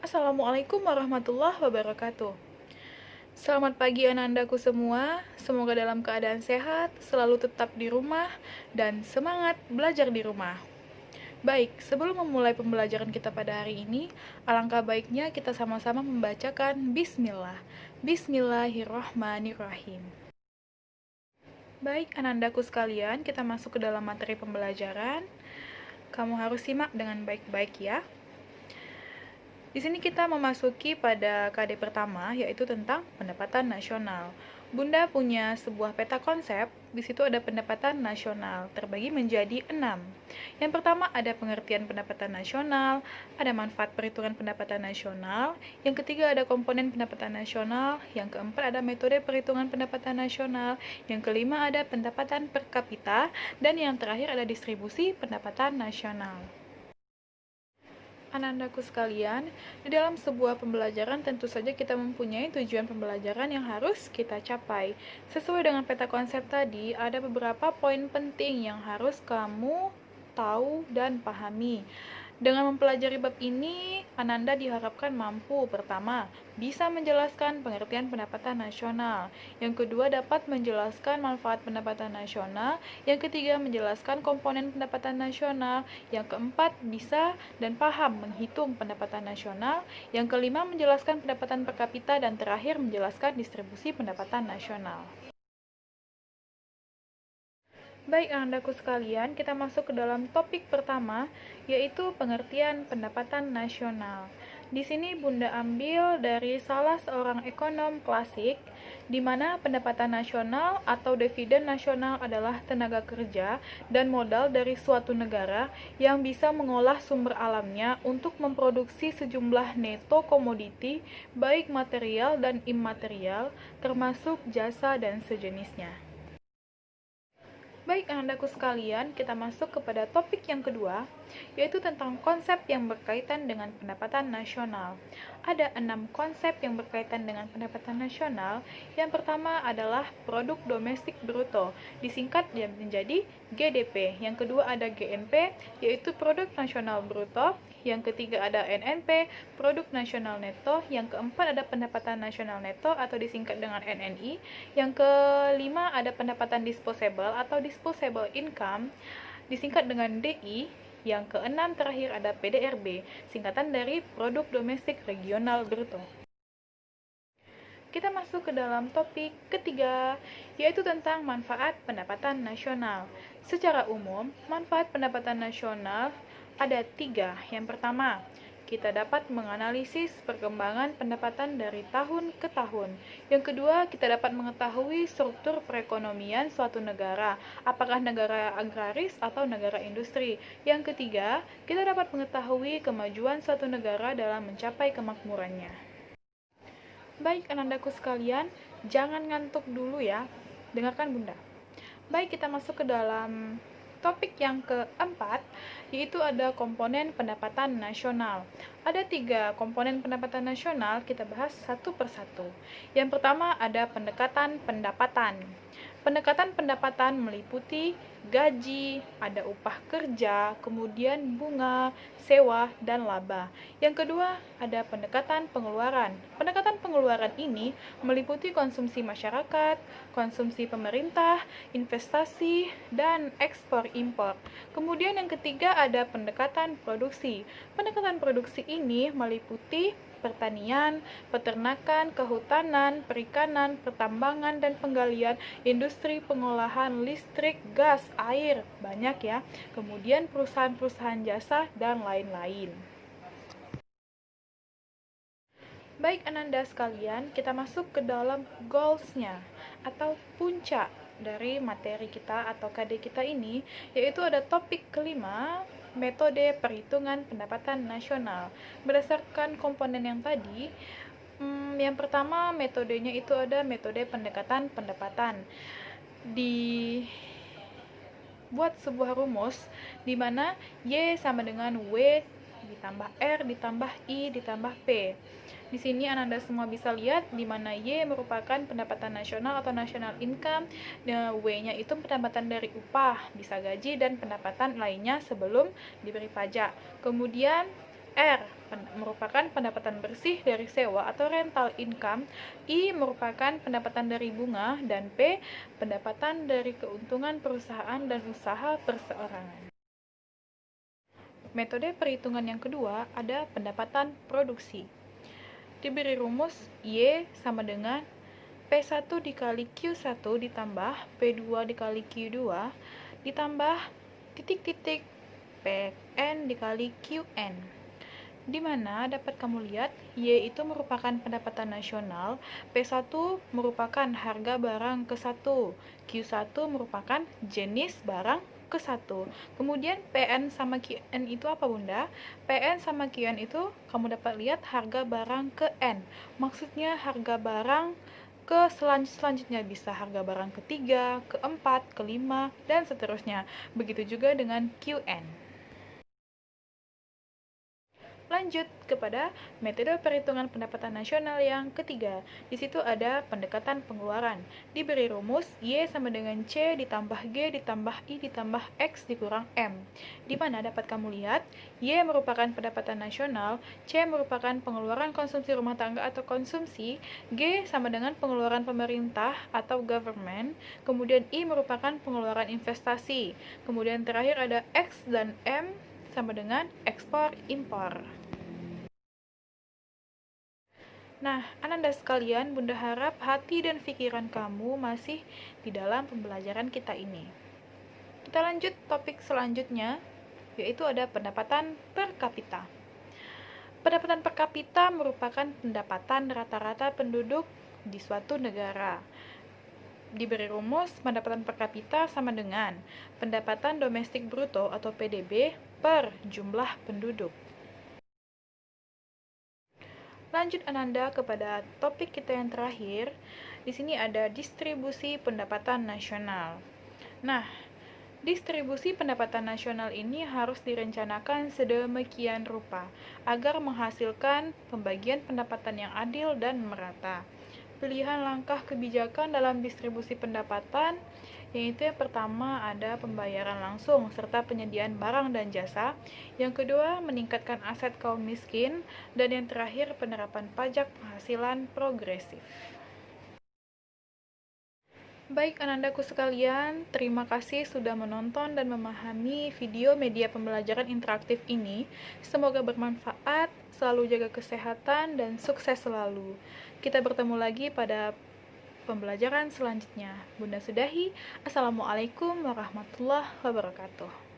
Assalamualaikum warahmatullahi wabarakatuh. Selamat pagi anandaku semua, semoga dalam keadaan sehat, selalu tetap di rumah, dan semangat belajar di rumah. Baik, sebelum memulai pembelajaran kita pada hari ini, alangkah baiknya kita sama-sama membacakan Bismillah. Bismillahirrahmanirrahim. Baik anandaku sekalian, kita masuk ke dalam materi pembelajaran. Kamu harus simak dengan baik-baik ya. Di sini kita memasuki pada KD pertama, yaitu tentang pendapatan nasional. Bunda punya sebuah peta konsep, di situ ada pendapatan nasional, terbagi menjadi 6. Yang pertama ada pengertian pendapatan nasional, ada manfaat perhitungan pendapatan nasional, yang ketiga ada komponen pendapatan nasional, yang keempat ada metode perhitungan pendapatan nasional, yang kelima ada pendapatan per kapita, dan yang terakhir ada distribusi pendapatan nasional. Anandaku sekalian, di dalam sebuah pembelajaran tentu saja kita mempunyai tujuan pembelajaran yang harus kita capai. Sesuai dengan peta konsep tadi, ada beberapa poin penting yang harus kamu tahu dan pahami. Dengan mempelajari bab ini, Ananda diharapkan mampu, pertama, bisa menjelaskan pengertian pendapatan nasional. Yang kedua, dapat menjelaskan manfaat pendapatan nasional. Yang ketiga, menjelaskan komponen pendapatan nasional. Yang keempat, bisa dan paham menghitung pendapatan nasional. Yang kelima, menjelaskan pendapatan per kapita. Dan terakhir, menjelaskan distribusi pendapatan nasional. Baik, anandaku sekalian, kita masuk ke dalam topik pertama, yaitu pengertian pendapatan nasional. Di sini Bunda ambil dari salah seorang ekonom klasik, di mana pendapatan nasional atau dividen nasional adalah tenaga kerja dan modal dari suatu negara yang bisa mengolah sumber alamnya untuk memproduksi sejumlah neto komoditi, baik material dan imaterial, termasuk jasa dan sejenisnya. Baik, anandaku sekalian, kita masuk kepada topik yang kedua, yaitu tentang konsep yang berkaitan dengan pendapatan nasional. Ada 6 konsep yang berkaitan dengan pendapatan nasional. Yang pertama adalah produk domestik bruto, disingkat menjadi GDP. Yang kedua ada GNP, yaitu produk nasional bruto. Yang ketiga ada NNP, produk nasional neto. Yang keempat ada pendapatan nasional neto atau disingkat dengan NNI. Yang kelima ada pendapatan disposable atau disposable income, disingkat dengan DI. Yang keenam terakhir ada PDRB, singkatan dari produk domestik regional bruto. Kita masuk ke dalam topik ketiga, yaitu tentang manfaat pendapatan nasional. Secara umum, manfaat pendapatan nasional ada 3. Yang pertama, kita dapat menganalisis perkembangan pendapatan dari tahun ke tahun. Yang kedua, kita dapat mengetahui struktur perekonomian suatu negara, apakah negara agraris atau negara industri. Yang ketiga, kita dapat mengetahui kemajuan suatu negara dalam mencapai kemakmurannya. Baik, anandaku sekalian, jangan ngantuk dulu ya. Dengarkan Bunda. Baik, kita masuk ke dalam topik yang keempat, yaitu ada komponen pendapatan nasional. Ada 3 komponen pendapatan nasional, kita bahas satu persatu. Yang pertama ada pendekatan pendapatan. Pendekatan pendapatan meliputi gaji, ada upah kerja, kemudian bunga, sewa, dan laba. Yang kedua, ada pendekatan pengeluaran. Pendekatan pengeluaran ini meliputi konsumsi masyarakat, konsumsi pemerintah, investasi, dan ekspor-impor. Kemudian yang ketiga ada pendekatan produksi. Pendekatan produksi ini meliputi pertanian, peternakan, kehutanan, perikanan, pertambangan, dan penggalian, industri pengolahan listrik, gas, air, banyak ya. Kemudian perusahaan-perusahaan jasa, dan lain-lain. Baik ananda sekalian, kita masuk ke dalam goals-nya atau puncak dari materi kita atau KD kita ini, yaitu ada topik kelima, metode perhitungan pendapatan nasional. Berdasarkan komponen yang tadi, yang pertama metodenya itu ada metode pendekatan pendapatan. Dibuat sebuah rumus di mana Y sama dengan W ditambah R ditambah I ditambah P. Di sini Ananda semua bisa lihat di mana Y merupakan pendapatan nasional atau national income, dan W-nya itu pendapatan dari upah, bisa gaji dan pendapatan lainnya sebelum diberi pajak. Kemudian R merupakan pendapatan bersih dari sewa atau rental income, I merupakan pendapatan dari bunga, dan P pendapatan dari keuntungan perusahaan dan usaha perseorangan. Metode perhitungan yang kedua ada pendapatan produksi. Diberi rumus Y sama dengan P1 dikali Q1 ditambah P2 dikali Q2 ditambah titik-titik PN dikali QN, di mana dapat kamu lihat Y itu merupakan pendapatan nasional, P1 merupakan harga barang ke-1, Q1 merupakan jenis barang ke-1. Kemudian PN sama QN itu apa, Bunda? PN sama QN itu kamu dapat lihat harga barang ke N. Maksudnya harga barang ke selanjutnya, bisa harga barang ketiga, keempat, kelima, dan seterusnya. Begitu juga dengan QN. Lanjut kepada metode perhitungan pendapatan nasional yang ketiga. Di situ ada pendekatan pengeluaran. Diberi rumus Y sama dengan C ditambah G ditambah I ditambah X dikurang M. Di mana dapat kamu lihat Y merupakan pendapatan nasional, C merupakan pengeluaran konsumsi rumah tangga atau konsumsi, G sama dengan pengeluaran pemerintah atau government, kemudian I merupakan pengeluaran investasi. Kemudian terakhir ada X dan M sama dengan ekspor impor. Nah, Ananda sekalian, Bunda harap hati dan pikiran kamu masih di dalam pembelajaran kita ini. Kita lanjut topik selanjutnya, yaitu ada pendapatan per kapita. Pendapatan per kapita merupakan pendapatan rata-rata penduduk di suatu negara. Diberi rumus pendapatan per kapita sama dengan pendapatan domestik bruto atau PDB per jumlah penduduk. Lanjut Ananda kepada topik kita yang terakhir. Di sini ada distribusi pendapatan nasional. Nah, distribusi pendapatan nasional ini harus direncanakan sedemikian rupa agar menghasilkan pembagian pendapatan yang adil dan merata. Pilihan langkah kebijakan dalam distribusi pendapatan, yaitu yang pertama ada pembayaran langsung serta penyediaan barang dan jasa, yang kedua meningkatkan aset kaum miskin, dan yang terakhir penerapan pajak penghasilan progresif. Baik Anandaku sekalian, terima kasih sudah menonton dan memahami video media pembelajaran interaktif ini. Semoga bermanfaat, selalu jaga kesehatan, dan sukses selalu. Kita bertemu lagi pada pembelajaran selanjutnya. Bunda sudahi. Assalamualaikum warahmatullahi wabarakatuh.